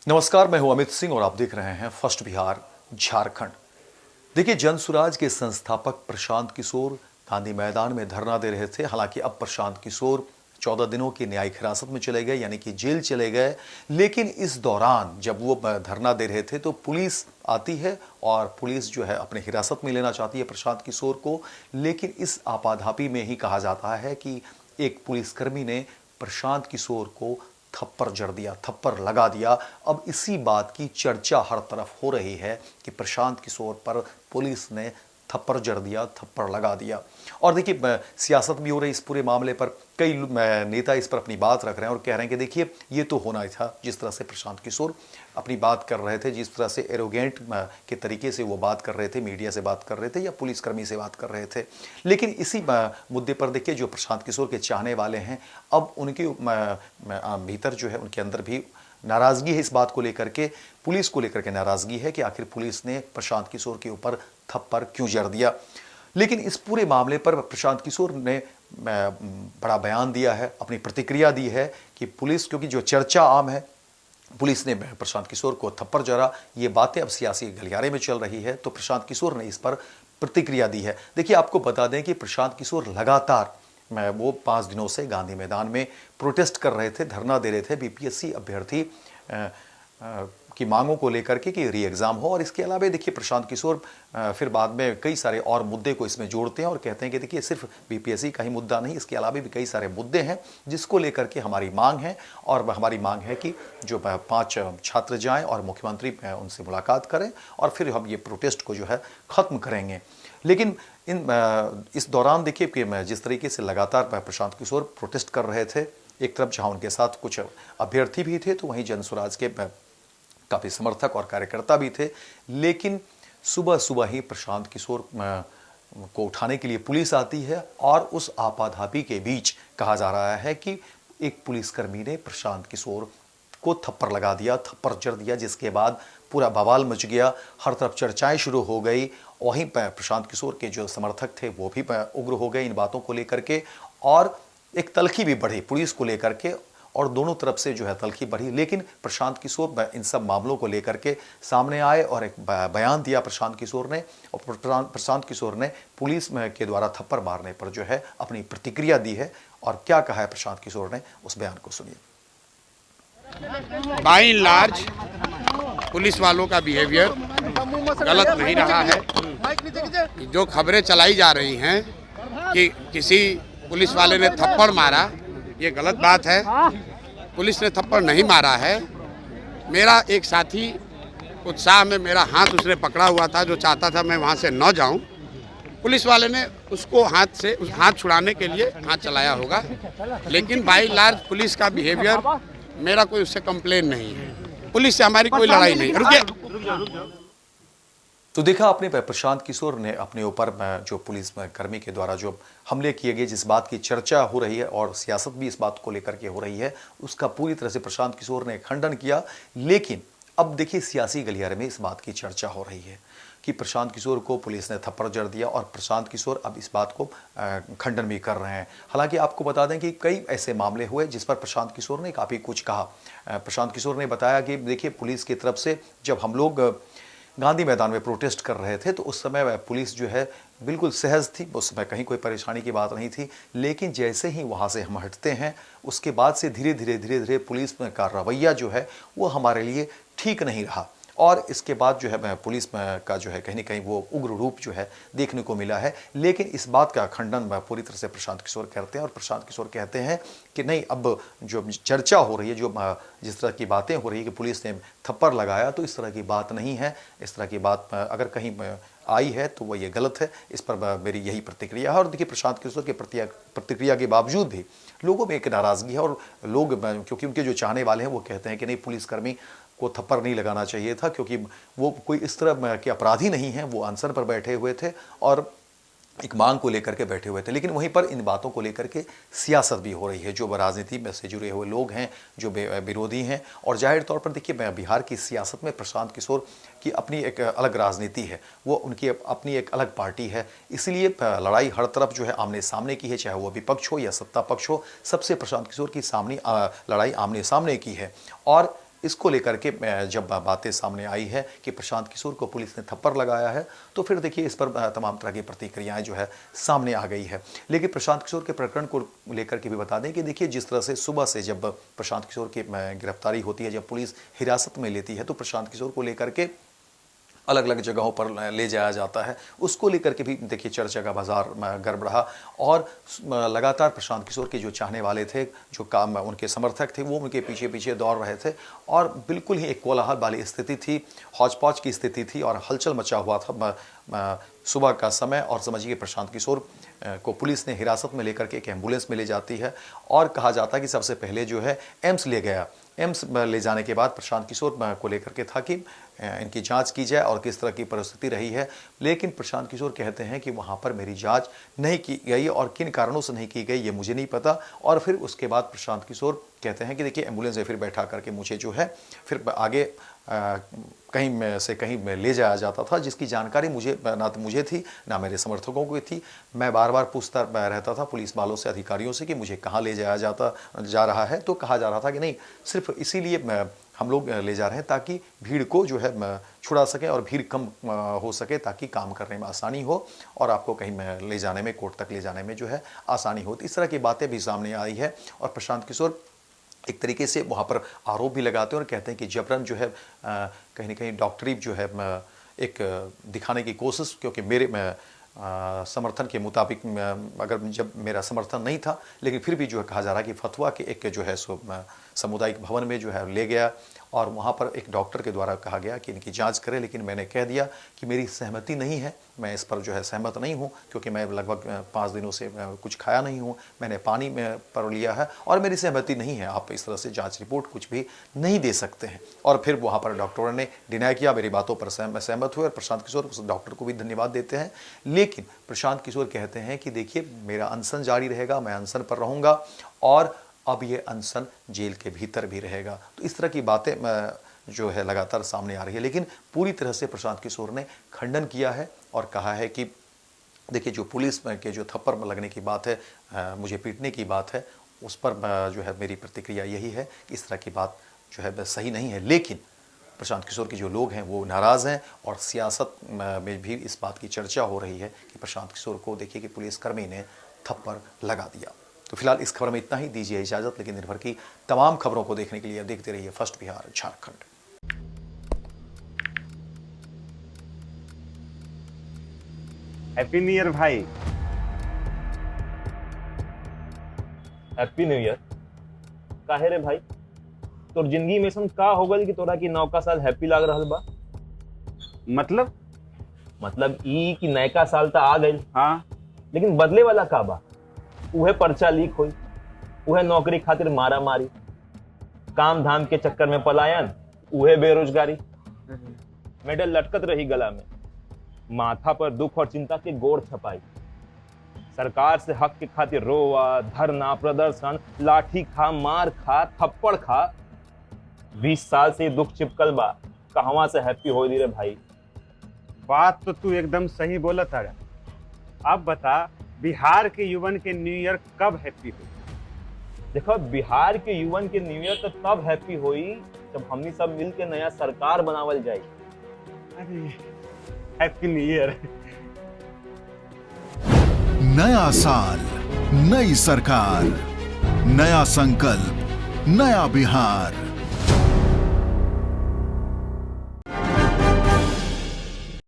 नमस्कार, मैं हूं अमित सिंह और आप देख रहे हैं फर्स्ट बिहार झारखंड। देखिए, जनसुराज के संस्थापक प्रशांत किशोर गांधी मैदान में धरना दे रहे थे। हालांकि अब प्रशांत किशोर 14 दिनों की न्यायिक हिरासत में चले गए, यानी कि जेल चले गए। लेकिन इस दौरान जब वो धरना दे रहे थे तो पुलिस आती है और पुलिस जो है अपने हिरासत में लेना चाहती है प्रशांत किशोर को। लेकिन इस आपाधापी में ही कहा जाता है कि एक पुलिसकर्मी ने प्रशांत किशोर को थप्पड़ जड़ दिया, थप्पड़ लगा दिया। अब इसी बात की चर्चा हर तरफ हो रही है कि प्रशांत किशोर पर पुलिस ने थप्पड़ जड़ दिया, थप्पड़ लगा दिया। और देखिए, सियासत भी हो रही इस पूरे मामले पर। कई नेता इस पर अपनी बात रख रहे हैं और कह रहे हैं कि देखिए, ये तो होना ही था। जिस तरह से प्रशांत किशोर अपनी बात कर रहे थे, जिस तरह से एरोगेंट के तरीके से वो बात कर रहे थे, मीडिया से बात कर रहे थे या पुलिसकर्मी से बात कर रहे थे। लेकिन इसी मुद्दे पर देखिए, जो प्रशांत किशोर के चाहने वाले हैं, अब उनके भीतर जो है, उनके अंदर भी नाराजगी है इस बात को लेकर के, पुलिस को लेकर के नाराजगी है कि आखिर पुलिस ने प्रशांत किशोर के ऊपर थप्पड़ क्यों जड़ दिया। लेकिन इस पूरे मामले पर प्रशांत किशोर ने बड़ा बयान दिया है, अपनी प्रतिक्रिया दी है कि पुलिस, क्योंकि जो चर्चा आम है पुलिस ने प्रशांत किशोर को थप्पड़ जड़ा, ये बातें अब सियासी गलियारे में चल रही है, तो प्रशांत किशोर ने इस पर प्रतिक्रिया दी है। देखिए, आपको बता दें कि प्रशांत किशोर लगातार वो 5 दिनों से गांधी मैदान में प्रोटेस्ट कर रहे थे, धरना दे रहे थे बीपीएससी अभ्यर्थी की मांगों को लेकर के कि री एग्ज़ाम हो। और इसके अलावा देखिए, प्रशांत किशोर फिर बाद में कई सारे और मुद्दे को इसमें जोड़ते हैं और कहते हैं कि देखिए, सिर्फ बीपीएससी का ही मुद्दा नहीं, इसके अलावा भी कई सारे मुद्दे हैं जिसको लेकर के हमारी मांग है। और हमारी मांग है कि जो 5 छात्र जाएं और मुख्यमंत्री उनसे मुलाकात करें और फिर हम ये प्रोटेस्ट को जो है ख़त्म करेंगे। लेकिन इस दौरान देखिए कि जिस तरीके से लगातार प्रशांत किशोर प्रोटेस्ट कर रहे थे, एक तरफ जहां उनके साथ कुछ अभ्यर्थी भी थे तो वहीं जनसुराज के काफ़ी समर्थक और कार्यकर्ता भी थे। लेकिन सुबह सुबह ही प्रशांत किशोर को उठाने के लिए पुलिस आती है और उस आपाधापी के बीच कहा जा रहा है कि एक पुलिसकर्मी ने प्रशांत किशोर को थप्पड़ लगा दिया, थप्पड़ जड़ दिया, जिसके बाद पूरा बवाल मच गया, हर तरफ चर्चाएं शुरू हो गई। वहीं प्रशांत किशोर के जो समर्थक थे वो भी उग्र हो गए इन बातों को लेकर के और एक तल्खी भी बढ़ी पुलिस को लेकर के और दोनों तरफ से जो है तल्खी बढ़ी। लेकिन प्रशांत किशोर इन सब मामलों को लेकर के सामने आए और एक बयान दिया प्रशांत किशोर ने। और प्रशांत किशोर ने पुलिस के द्वारा थप्पड़ मारने पर जो है अपनी प्रतिक्रिया दी है। और क्या कहा है प्रशांत किशोर ने, उस बयान को सुनिए। बाई लार्ज पुलिस वालों का बिहेवियर गलत नहीं रहा है। जो खबरें चलाई जा रही हैं कि किसी पुलिस वाले ने थप्पड़ मारा, ये गलत बात है। पुलिस ने थप्पड़ नहीं मारा है। मेरा एक साथी उत्साह में मेरा हाथ उसने पकड़ा हुआ था, जो चाहता था मैं वहाँ से न जाऊँ। पुलिस वाले ने उसको हाथ छुड़ाने के लिए हाथ चलाया होगा। लेकिन बाई लार्ज पुलिस का बिहेवियर, मेरा कोई उससे कंप्लेन नहीं है। पुलिस से हमारी कोई लड़ाई नहीं। रुकिए। तो देखा आपने, प्रशांत किशोर ने अपने ऊपर जो पुलिस कर्मी के द्वारा जो हमले किए गए, जिस बात की चर्चा हो रही है और सियासत भी इस बात को लेकर के हो रही है, उसका पूरी तरह से प्रशांत किशोर ने खंडन किया। लेकिन अब देखिए, सियासी गलियारे में इस बात की चर्चा हो रही है कि प्रशांत किशोर को पुलिस ने थप्पड़ जड़ दिया और प्रशांत किशोर अब इस बात को खंडन भी कर रहे हैं। हालांकि आपको बता दें कि कई ऐसे मामले हुए जिस पर प्रशांत किशोर ने काफ़ी कुछ कहा। प्रशांत किशोर ने बताया कि देखिए, पुलिस की तरफ से जब हम लोग गांधी मैदान में प्रोटेस्ट कर रहे थे तो उस समय पुलिस जो है बिल्कुल सहज थी, उस समय कहीं कोई परेशानी की बात नहीं थी। लेकिन जैसे ही वहाँ से हम हटते हैं, उसके बाद से धीरे धीरे पुलिस का रवैया जो है वो हमारे लिए ठीक नहीं रहा। और इसके बाद जो है पुलिस का जो है कहीं ना कहीं वो उग्र रूप जो है देखने को मिला है। लेकिन इस बात का खंडन पूरी तरह से प्रशांत किशोर करते हैं और प्रशांत किशोर कहते हैं कि नहीं, अब जो चर्चा हो रही है, जो जिस तरह की बातें हो रही है कि पुलिस ने थप्पड़ लगाया, तो इस तरह की बात नहीं है। इस तरह की बात अगर कहीं आई है तो वो ये गलत है। इस पर मेरी यही प्रतिक्रिया है। और देखिए, प्रशांत किशोर की प्रतिक्रिया के बावजूद भी लोगों में एक नाराज़गी है और लोग, क्योंकि उनके जो चाहने वाले हैं वो कहते हैं कि नहीं, पुलिसकर्मी को थप्पड़ नहीं लगाना चाहिए था, क्योंकि वो कोई इस तरह के अपराधी नहीं हैं। वो अनशन पर बैठे हुए थे और एक मांग को लेकर के बैठे हुए थे। लेकिन वहीं पर इन बातों को लेकर के सियासत भी हो रही है। जो राजनीति में से जुड़े हुए लोग हैं, जो विरोधी हैं, और जाहिर तौर पर देखिए, बिहार की सियासत में प्रशांत किशोर की अपनी एक अलग राजनीति है, वो उनकी अपनी एक अलग पार्टी है। इसलिए लड़ाई हर तरफ जो है आमने सामने की है, चाहे वो विपक्ष हो या सत्ता पक्ष हो, सबसे प्रशांत किशोर की लड़ाई आमने सामने की है। और इसको लेकर के जब बातें सामने आई है कि प्रशांत किशोर को पुलिस ने थप्पड़ लगाया है, तो फिर देखिए इस पर तमाम तरह की प्रतिक्रियाएं जो है सामने आ गई है। लेकिन प्रशांत किशोर के प्रकरण को लेकर के भी बता दें कि देखिए जिस तरह से सुबह से जब प्रशांत किशोर की गिरफ्तारी होती है, जब पुलिस हिरासत में लेती है, तो प्रशांत किशोर को लेकर के अलग अलग जगहों पर ले जाया जाता है। उसको लेकर के भी देखिए चर्चा का बाजार गर्म रहा और लगातार प्रशांत किशोर के जो चाहने वाले थे, जो काम उनके समर्थक थे, वो उनके पीछे पीछे दौड़ रहे थे और बिल्कुल ही एक कोलाहल वाली स्थिति थी, हौच-पौच की स्थिति थी और हलचल मचा हुआ था सुबह का समय। और समझिए प्रशांत किशोर को पुलिस ने हिरासत में लेकर के एक एम्बुलेंस में ले जाती है और कहा जाता है कि सबसे पहले जो है एम्स ले गया। एम्स ले जाने के बाद प्रशांत किशोर को लेकर के था कि इनकी जांच की जाए और किस तरह की परिस्थिति रही है। लेकिन प्रशांत किशोर कहते हैं कि वहाँ पर मेरी जांच नहीं की गई और किन कारणों से नहीं की गई ये मुझे नहीं पता। और फिर उसके बाद प्रशांत किशोर कहते हैं कि देखिए एम्बुलेंस में फिर बैठा करके मुझे जो है फिर आगे कहीं में से कहीं में ले जाया जाता था, जिसकी जानकारी मुझे ना तो मुझे थी ना मेरे समर्थकों को थी। मैं बार बार पूछता रहता था पुलिस वालों से, अधिकारियों से कि मुझे कहाँ ले जाया जा रहा है। तो कहा जा रहा था कि नहीं, सिर्फ इसीलिए हम लोग ले जा रहे हैं ताकि भीड़ को जो है छुड़ा सकें और भीड़ कम हो सके, ताकि काम करने में आसानी हो और आपको कहीं ले जाने में, कोर्ट तक ले जाने में जो है आसानी हो। इस तरह की बातें भी सामने आई है और प्रशांत किशोर एक तरीके से वहाँ पर आरोप भी लगाते हैं और कहते हैं कि जबरन जो है कहीं ना कहीं डॉक्टरी जो है एक दिखाने की कोशिश, क्योंकि मेरे समर्थन के मुताबिक अगर जब मेरा समर्थन नहीं था, लेकिन फिर भी जो है कहा जा रहा है कि फतवा के एक जो है सो सामुदायिक भवन में जो है ले गया और वहाँ पर एक डॉक्टर के द्वारा कहा गया कि इनकी जांच करें। लेकिन मैंने कह दिया कि मेरी सहमति नहीं है, मैं इस पर जो है सहमत नहीं हूँ, क्योंकि मैं लगभग 5 दिनों से कुछ खाया नहीं हूँ, मैंने पानी में पर लिया है और मेरी सहमति नहीं है, आप इस तरह से जांच रिपोर्ट कुछ भी नहीं दे सकते हैं। और फिर वहाँ पर डॉक्टरों ने डिनाई किया, मेरी बातों पर सहमत हुए और प्रशांत किशोर उस डॉक्टर को भी धन्यवाद देते हैं। लेकिन प्रशांत किशोर कहते हैं कि देखिए मेरा अनशन जारी रहेगा, मैं अनशन पर रहूँगा और अब ये अनशन जेल के भीतर भी रहेगा। तो इस तरह की बातें जो है लगातार सामने आ रही है, लेकिन पूरी तरह से प्रशांत किशोर ने खंडन किया है और कहा है कि देखिए जो पुलिस के जो थप्पड़ लगने की बात है, मुझे पीटने की बात है, उस पर जो है मेरी प्रतिक्रिया यही है, इस तरह की बात जो है सही नहीं है। लेकिन प्रशांत किशोर के जो लोग हैं वो नाराज़ हैं और सियासत में भी इस बात की चर्चा हो रही है कि प्रशांत किशोर को देखिए कि पुलिसकर्मी ने थप्पड़ लगा दिया। तो फिलहाल इस खबर में इतना ही, दीजिए इजाजत। लेकिन दिन भर की तमाम खबरों को देखने के लिए देखते रहिए first Bihar Jharkhand. Happy new year भाई। Happy new year. काहे रे भाई, तोर जिंदगी में ऐसा का हो गल कि तोरा की नौका साल हैप्पी लाग रहल बा? मतलब ई कि नयका साल तो आ गइल, हाँ, लेकिन बदले वाला का बा? उहे पर्चा लीक होई, उहे नौकरी खातिर मारा मारी, काम धाम के चक्कर में पलायन, उहे बेरोजगारी, मेडल लटकत रही गला में, माथा पर दुख और चिंता के गोड़ छपाई, सरकार से हक के खातिर रोवा, धरना, प्रदर्शन, लाठी खा, मार खा, थप्पड़ खा। 20 साल से दुख चिपकल बा, कहवा से हैप्पी हो दी रे भाई? बात तो तू एकदम सही बोला था। अब बता, बिहार के युवन के न्यू ईयर कब हैप्पी हुई? देखो, बिहार के युवन के न्यू ईयर तो तब हैप्पी हुई जब हमनी सब मिल के नया सरकार बनावल जाए। अरे हैप्पी न्यू ईयर। नया साल, नई सरकार, नया संकल्प, नया बिहार।